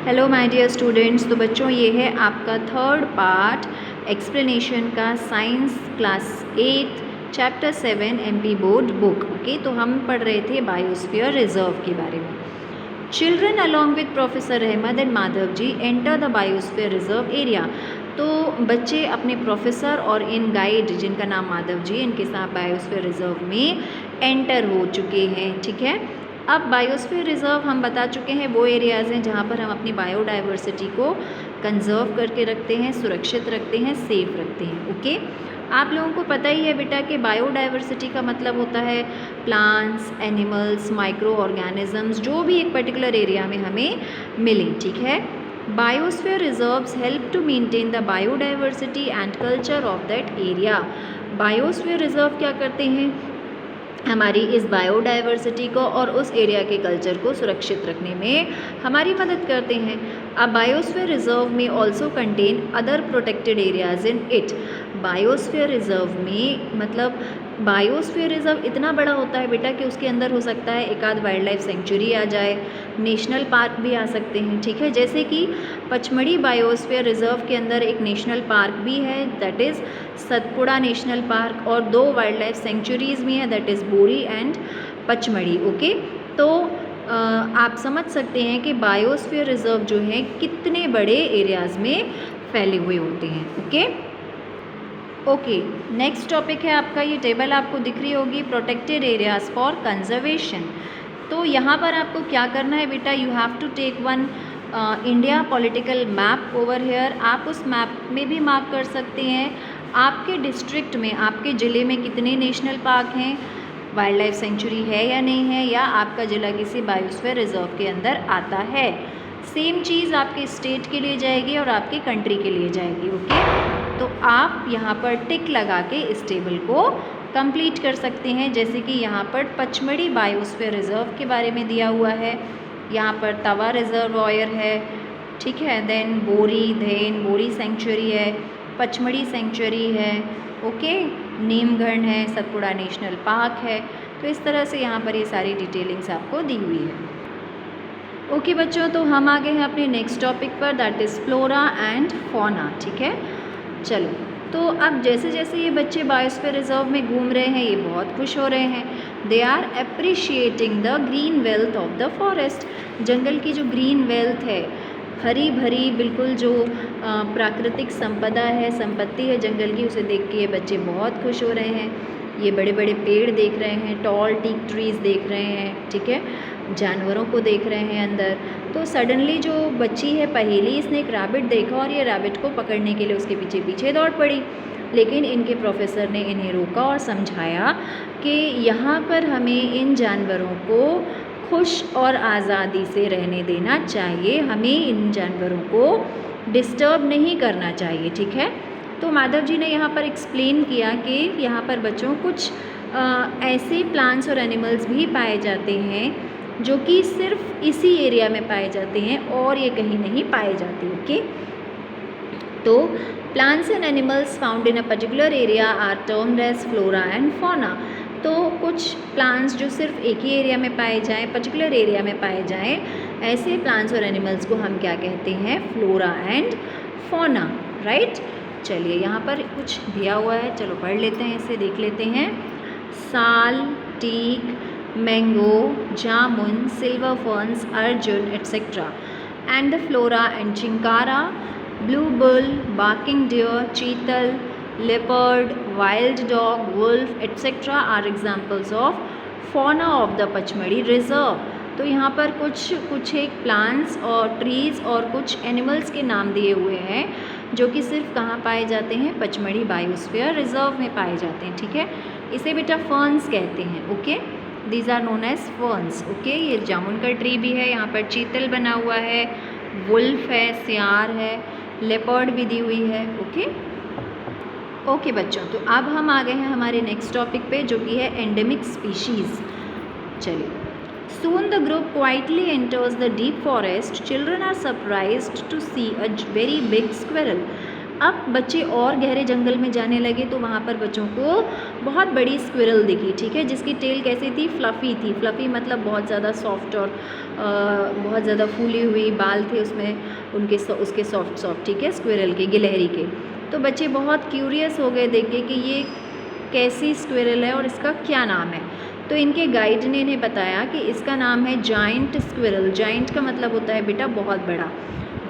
Hello my dear students. तो बच्चों ये है आपका थर्ड पार्ट एक्सप्लेनेशन का science class 8 chapter 7 MP board book. Okay, तो हम पढ़ रहे थे बायोस्फीयर रिजर्व के बारे में। Children along with professor Ahmad and Madhav ji enter the biosphere reserve area. तो बच्चे अपने प्रोफेसर और इन गाइड जिनका नाम माधव जी, इनके साथ बायोस्फीयर रिजर्व में एंटर हो चुके हैं। ठीक है, अब बायोस्फीयर रिजर्व हम बता चुके हैं वो एरियाज़ हैं जहाँ पर हम अपनी बायोडाइवर्सिटी को कंजर्व करके रखते हैं, सुरक्षित रखते हैं, सेफ रखते हैं। ओके, आप लोगों को पता ही है बेटा कि बायोडाइवर्सिटी का मतलब होता है प्लांट्स, एनिमल्स, माइक्रो ऑर्गेनिजम्स जो भी एक पर्टिकुलर एरिया में हमें मिले। ठीक है, biosphere reserves help to maintain the biodiversity and culture of that area. Biosphere reserve क्या करते हैं, हमारी इस बायोडाइवर्सिटी को और उस एरिया के कल्चर को सुरक्षित रखने में हमारी मदद करते हैं। अब बायोस्फीयर रिजर्व में also contain other protected areas in it. Biosphere reserve में मतलब बायोस्फीयर रिजर्व इतना बड़ा होता है बेटा कि उसके अंदर हो सकता है एक आध वाइल्ड लाइफ सेंचुरी आ जाए, नेशनल पार्क भी आ सकते हैं। ठीक है, जैसे कि पचमढ़ी बायोस्फीयर रिजर्व के अंदर एक नेशनल पार्क भी है, that is Satpura national park, और दो वाइल्ड लाइफ सेंचुरीज़ भी हैं, दैट इज़ बोरी एंड पचमढ़ी। ओके, तो आप समझ सकते हैं कि बायोस्फीयर रिजर्व जो है कितने बड़े एरियाज़ में फैले हुए होते हैं। ओके, नेक्स्ट टॉपिक है आपका, ये टेबल आपको दिख रही होगी, प्रोटेक्टेड एरियाज़ फॉर कंजर्वेशन। तो यहाँ पर आपको क्या करना है बेटा, you have to take one India political map over here. आप उस मैप में भी मार्क कर सकते हैं आपके डिस्ट्रिक्ट में, आपके ज़िले में कितने नेशनल पार्क हैं, वाइल्ड लाइफ सेंचुरी है या नहीं है, या आपका ज़िला किसी बायोस्फीयर रिजर्व के अंदर आता है। सेम चीज़ आपके स्टेट के लिए जाएगी और आपके कंट्री के लिए जाएगी। ओके, तो आप यहाँ पर टिक लगा के इस टेबल को कंप्लीट कर सकते हैं। जैसे कि यहाँ पर पचमढ़ी बायोस्फीयर रिजर्व के बारे में दिया हुआ है, यहाँ पर तवा रिजर्वॉयर है, ठीक है, देन बोरी सेंचुरी है, पचमढ़ी सेंचुरी है, ओके, नीमगढ़ है, सतपुड़ा नेशनल पार्क है। तो इस तरह से यहाँ पर ये सारी डिटेलिंग्स आपको दी हुई है। ओके बच्चों, तो हम आ गए हैं अपने नेक्स्ट टॉपिक पर, that is flora and fauna. ठीक है, चलो, तो अब जैसे जैसे ये बच्चे बायोस्फीयर रिजर्व में घूम रहे हैं ये बहुत खुश हो रहे हैं। They are appreciating the green wealth of the forest. जंगल की जो ग्रीन वेल्थ है, हरी भरी बिल्कुल जो प्राकृतिक संपत्ति है जंगल की, उसे देख के ये बच्चे बहुत खुश हो रहे हैं। ये बड़े बड़े पेड़ देख रहे हैं, टॉल टीक ट्रीज़ देख रहे हैं, ठीक है, जानवरों को देख रहे हैं अंदर। तो सडनली जो बच्ची है पहेली, इसने एक रैबिट देखा और ये रैबिट को पकड़ने के लिए उसके पीछे पीछे दौड़ पड़ी। लेकिन इनके प्रोफेसर ने इन्हें रोका और समझाया कि यहाँ पर हमें इन जानवरों को खुश और आज़ादी से रहने देना चाहिए, हमें इन जानवरों को डिस्टर्ब नहीं करना चाहिए। ठीक है, तो माधव जी ने यहाँ पर एक्सप्लेन किया कि यहाँ पर बच्चों कुछ ऐसे प्लांट्स और एनिमल्स भी पाए जाते हैं जो कि सिर्फ इसी एरिया में पाए जाते हैं और ये कहीं नहीं पाए जाते। ओके, तो plants and animals found in a particular area are termed as flora and fauna. तो कुछ प्लांट्स जो सिर्फ एक ही एरिया में पाए जाएं, पर्टिकुलर एरिया में पाए जाएं, ऐसे प्लांट्स और एनिमल्स को हम क्या कहते हैं, फ्लोरा एंड फौना। राइट, चलिए यहाँ पर कुछ दिया हुआ है, चलो पढ़ लेते हैं, इसे देख लेते हैं। Sal, teak, mango, jamun, silver ferns, arjun etcetera, and the flora and chinkara, blue bull, barking deer, chital, leopard, wild dog, wolf etc. are examples of fauna of the Pachmarhi reserve. तो यहाँ पर कुछ एक प्लांट्स और ट्रीज़ और कुछ एनिमल्स के नाम दिए हुए हैं जो कि सिर्फ कहाँ पाए जाते हैं, पचमढ़ी बायोस्फीयर रिजर्व में पाए जाते हैं। ठीक है, इसे बेटा फर्न्स कहते हैं। Okay, these are known as ferns. Okay, ये जामुन का ट्री भी है, यहाँ पर चीतल बना हुआ है, वुल्फ है, सियार है, लेपर्ड भी दी हुई है। ओके बच्चों, तो अब हम आ गए हैं हमारे नेक्स्ट टॉपिक पे जो कि है एंडेमिक स्पीशीज़। चलिए, soon the group quietly enters the deep forest, children are surprised to see a very big squirrel. अब बच्चे और गहरे जंगल में जाने लगे तो वहाँ पर बच्चों को बहुत बड़ी स्क्विरल दिखी, ठीक है, जिसकी टेल कैसी थी, फ्लफ़ी थी। फ्लफ़ी मतलब बहुत ज़्यादा सॉफ्ट और बहुत ज़्यादा फूली हुई बाल थे उसमें उसके सॉफ्ट, ठीक है, स्क्विरल के, गिलहरी के। तो बच्चे बहुत क्यूरियस हो गए देख के कि ये कैसी स्क्विरल है और इसका क्या नाम है। तो इनके गाइड ने इन्हें बताया कि इसका नाम है जाइंट स्क्विरल। जाइंट का मतलब होता है बेटा बहुत बड़ा,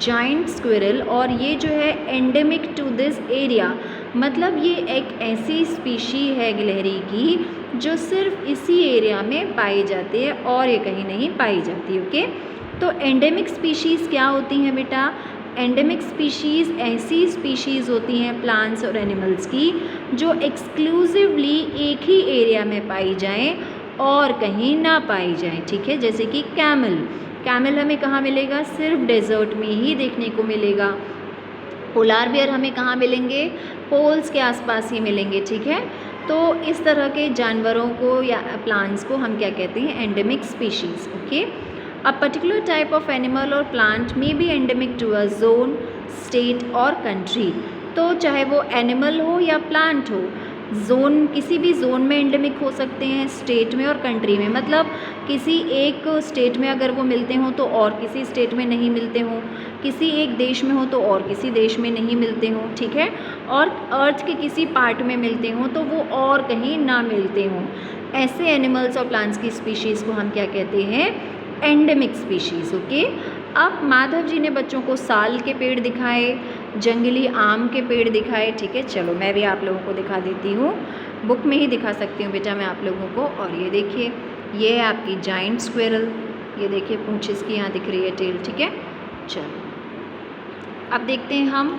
जाइंट स्क्विरल। और ये जो है एंडेमिक टू दिस एरिया, मतलब ये एक ऐसी स्पीशी है गिलहरी की जो सिर्फ इसी एरिया में पाई जाती है और ये कहीं नहीं पाई जाती। ओके, तो एंडेमिक स्पीशीज़ क्या होती हैं बेटा? एंडेमिक स्पीशीज़ ऐसी स्पीशीज़ होती हैं प्लांट्स और एनिमल्स की जो एक्सक्लूसिवली एक ही एरिया में पाई जाएं और कहीं ना पाई जाएं, ठीक है। जैसे कि कैमल, कैमल हमें कहाँ मिलेगा? सिर्फ डेजर्ट में ही देखने को मिलेगा। पोलार बियर हमें कहाँ मिलेंगे? पोल्स के आसपास ही मिलेंगे, ठीक है। तो इस तरह के जानवरों को या प्लांट्स को हम क्या कहते हैं? Endemic species. Okay, a particular type of animal और plant may be endemic to a zone, state और कंट्री। तो चाहे वो एनिमल हो या प्लांट हो, जोन, किसी भी जोन में एंडेमिक हो सकते हैं, स्टेट में और कंट्री में। मतलब किसी एक स्टेट में अगर वो मिलते हों तो और किसी स्टेट में नहीं मिलते हों, किसी एक देश में हो तो और किसी देश में नहीं मिलते हों, ठीक है। और अर्थ के किसी पार्ट में मिलते हों तो वो और कहीं ना मिलते हों। ऐसे एनिमल्स और प्लांट्स की स्पीशीज़ को हम क्या कहते हैं? Endemic species. ओके, अब माधव जी ने बच्चों को साल के पेड़ दिखाए, जंगली आम के पेड़ दिखाए, ठीक है। चलो मैं भी आप लोगों को दिखा देती हूँ, बुक में ही दिखा सकती हूँ बेटा मैं आप लोगों को। और ये देखिए, ये है आपकी जाइंट स्क्विरल, ये देखिए पूंछ इसकी यहाँ दिख रही है, टेल, ठीक है। चलो अब देखते हैं हम,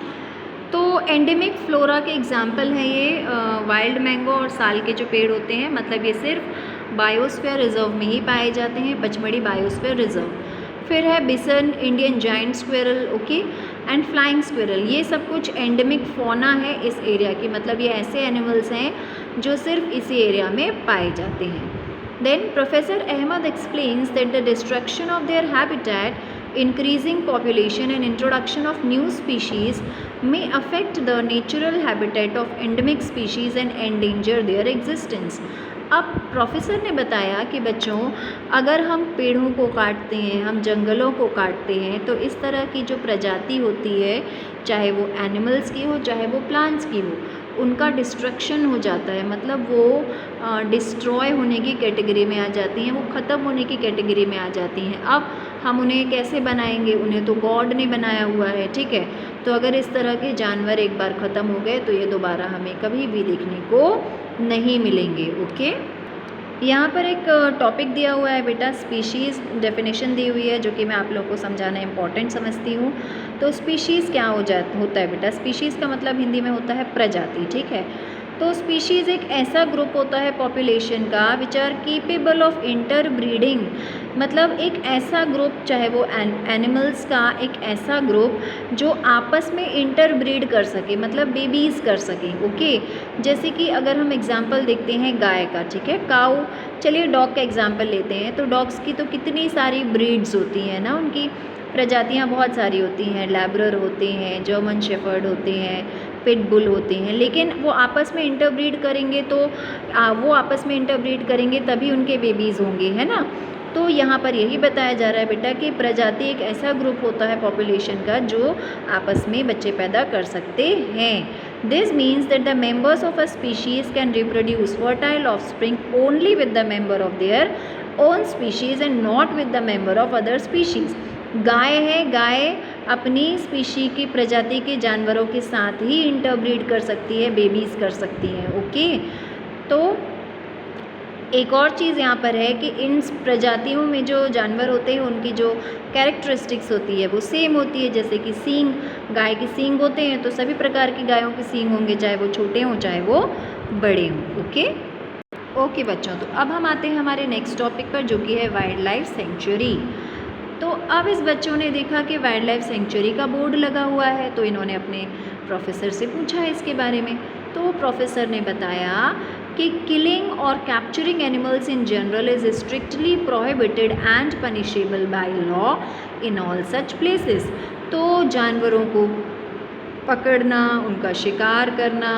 तो एंडेमिक फ्लोरा के एग्जाम्पल हैं ये वाइल्ड मैंगो और साल के जो पेड़ होते हैं, मतलब ये सिर्फ बायोस्फीयर रिजर्व में ही पाए जाते हैं, पचमढ़ी बायोस्फीयर रिजर्व। फिर है bison, Indian giant squirrel, okay, and flying squirrel. ये सब कुछ एंडेमिक फौना है इस एरिया की, मतलब ये ऐसे एनिमल्स हैं जो सिर्फ इसी एरिया में पाए जाते हैं। Then professor Ahmad explains that the destruction of their habitat, increasing population and introduction of new species may affect the natural habitat of endemic species and endanger their existence। अब प्रोफेसर ने बताया कि बच्चों, अगर हम पेड़ों को काटते हैं, हम जंगलों को काटते हैं, तो इस तरह की जो प्रजाति होती है, चाहे वो एनिमल्स की हो चाहे वो प्लांट्स की हो, उनका डिस्ट्रक्शन हो जाता है, मतलब वो डिस्ट्रॉय होने की कैटेगरी में आ जाती हैं, वो ख़त्म होने की कैटेगरी में आ जाती हैं। अब हम उन्हें कैसे बनाएंगे? उन्हें तो गॉड ने बनाया हुआ है, ठीक है। तो अगर इस तरह के जानवर एक बार ख़त्म हो गए तो ये दोबारा हमें कभी भी देखने को नहीं मिलेंगे। ओके, यहाँ पर एक टॉपिक दिया हुआ है बेटा, स्पीशीज़ डेफिनेशन दी हुई है जो कि मैं आप लोगों को समझाना इम्पॉर्टेंट समझती हूँ। तो स्पीशीज़ क्या होता है बेटा? स्पीशीज़ का मतलब हिंदी में होता है प्रजाति, ठीक है। तो स्पीशीज़ एक ऐसा ग्रुप होता है पॉपुलेशन का which are capable of interbreeding, मतलब एक ऐसा ग्रुप, चाहे वो एनिमल्स का एक ऐसा ग्रुप जो आपस में इंटर ब्रीड कर सके, मतलब बेबीज़ कर सकें। ओके, जैसे कि अगर हम एग्जांपल देखते हैं गाय का, ठीक है, काऊ, चलिए डॉग का एग्जांपल लेते हैं। तो डॉग्स की तो कितनी सारी ब्रीड्स होती हैं ना, उनकी प्रजातियाँ बहुत सारी होती हैं, लैब्रर होते हैं, जर्मन शेफर्ड होते हैं, पिटबुल होते हैं, लेकिन वो आपस में इंटरब्रीड करेंगे तो वो आपस में इंटरब्रीड करेंगे तभी उनके बेबीज़ होंगे, है ना। तो यहाँ पर यही बताया जा रहा है बेटा कि प्रजाति एक ऐसा ग्रुप होता है पॉपुलेशन का जो आपस में बच्चे पैदा कर सकते हैं। This means that the members of a species can reproduce fertile offspring only with the member of their own species and not with the member of other species. गाय है, गाय अपनी स्पीशी की प्रजाति के जानवरों के साथ ही इंटरब्रीड कर सकती है, बेबीज़ कर सकती हैं। ओके, तो एक और चीज़ यहाँ पर है कि इन प्रजातियों में जो जानवर होते हैं उनकी जो कैरेक्टरिस्टिक्स होती है वो सेम होती है, जैसे कि सींग, गाय के सींग होते हैं तो सभी प्रकार की गायों के सींग होंगे, चाहे वो छोटे हों चाहे वो बड़े हों। ओके बच्चों, तो अब हम आते हैं हमारे नेक्स्ट टॉपिक पर जो कि है वाइल्ड लाइफ सेंचुरी। तो अब इस बच्चों ने देखा कि वाइल्ड लाइफ सेंचुरी का बोर्ड लगा हुआ है, तो इन्होंने अपने प्रोफेसर से पूछा इसके बारे में। तो प्रोफेसर ने बताया कि किलिंग और capturing animals in general is strictly prohibited and punishable by law in all such places. तो जानवरों को पकड़ना, उनका शिकार करना,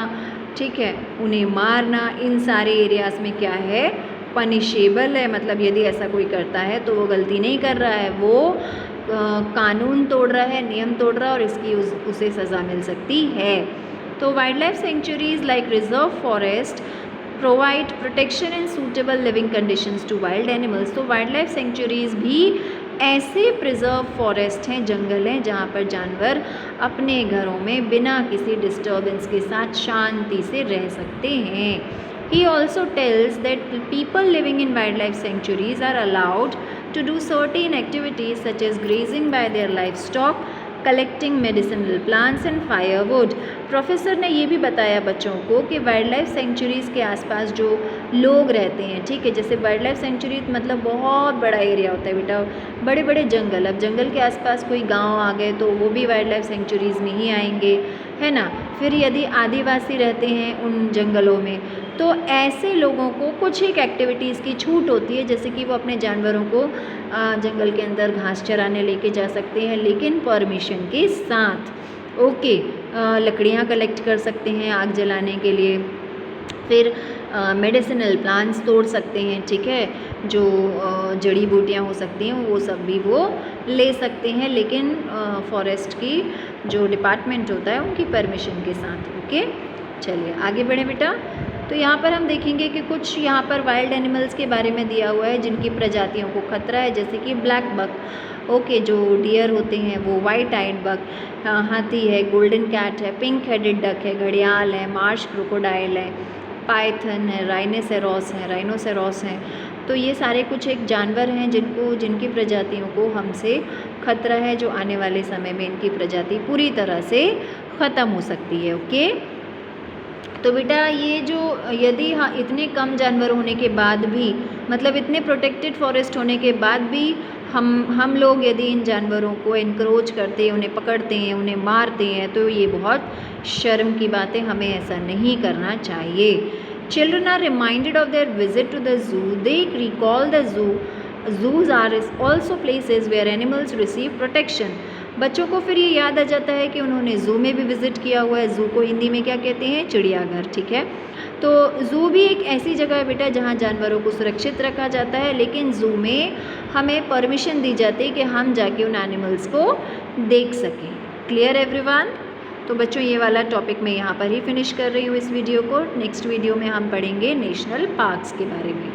ठीक है, उन्हें मारना, इन सारे एरियाज़ में क्या है, पनिशेबल है। मतलब यदि ऐसा कोई करता है तो वो गलती नहीं कर रहा है, वो कानून तोड़ रहा है, नियम तोड़ रहा है और इसकी उसे सज़ा मिल सकती है। तो wildlife sanctuaries like reserve forest provide protection and suitable living conditions to wild animals. तो वाइल्ड लाइफ सेंचुरीज़ भी ऐसे प्रिजर्व फॉरेस्ट हैं, जंगल हैं, जहाँ पर जानवर अपने घरों में बिना किसी डिस्टर्बेंस के साथ शांति से रह सकते हैं। He also tells that people living in wildlife sanctuaries are allowed to do certain activities such as grazing by their livestock, collecting medicinal plants and firewood. Professor ने ये भी बताया बच्चों को कि वाइल्ड लाइफ सेंचुरीज़ के आसपास जो लोग रहते हैं, ठीक है, जैसे वाइल्ड लाइफ सेंचुरी मतलब बहुत बड़ा एरिया होता है बेटा, बड़े बड़े जंगल। अब जंगल के आसपास कोई गांव आ गए तो वो भी वाइल्ड लाइफ सेंचुरीज़ में ही आएंगे, है ना। फिर यदि आदिवासी रहते हैं उन जंगलों में तो ऐसे लोगों को कुछ एक एक्टिविटीज़ की छूट होती है, जैसे कि वो अपने जानवरों को जंगल के अंदर घास चराने लेके जा सकते हैं, लेकिन परमिशन के साथ। ओके, लकड़ियाँ कलेक्ट कर सकते हैं आग जलाने के लिए, फिर मेडिसिनल प्लांट्स तोड़ सकते हैं, ठीक है, जो जड़ी बूटियाँ हो सकती हैं वो सब भी वो ले सकते हैं, लेकिन फॉरेस्ट की जो डिपार्टमेंट होता है उनकी परमिशन के साथ। ओके, चलिए आगे बढ़े बेटा। तो यहाँ पर हम देखेंगे कि कुछ यहाँ पर वाइल्ड एनिमल्स के बारे में दिया हुआ है जिनकी प्रजातियों को खतरा है, जैसे कि ब्लैक बक, ओके, जो डियर होते हैं वो वाइट आइड बक, हाथी है, गोल्डन कैट है, पिंक हेडेड डक है, घड़ियाल है, मार्श क्रोकोडाइल है, पाइथन है, राइनोसेरॉस हैं। तो ये सारे कुछ एक जानवर हैं जिनकी प्रजातियों को हमसे खतरा है, जो आने वाले समय में इनकी प्रजाति पूरी तरह से ख़त्म हो सकती है। ओके, तो बेटा ये जो यदि इतने कम जानवर होने के बाद भी, मतलब इतने प्रोटेक्टेड फॉरेस्ट होने के बाद भी हम लोग यदि इन जानवरों को एनक्रोच करते हैं, उन्हें पकड़ते हैं, उन्हें मारते हैं, तो ये बहुत शर्म की बात है, हमें ऐसा नहीं करना चाहिए। Children are reminded of their visit to the zoo, they recall the zoos are also places where animals receive protection। बच्चों को फिर ये याद आ जाता है कि उन्होंने ज़ू में भी विज़िट किया हुआ है। ज़ू को हिंदी में क्या कहते हैं, चिड़ियाघर, ठीक है। तो ज़ू भी एक ऐसी जगह है बेटा जहाँ जानवरों को सुरक्षित रखा जाता है, लेकिन ज़ू में हमें परमिशन दी जाती है कि हम जाके उन एनिमल्स को देख सकें। Clear everyone? तो बच्चों ये वाला टॉपिक मैं यहाँ पर ही फिनिश कर रही हूँ इस वीडियो को। नेक्स्ट वीडियो में हम पढ़ेंगे नेशनल पार्क्स के बारे में।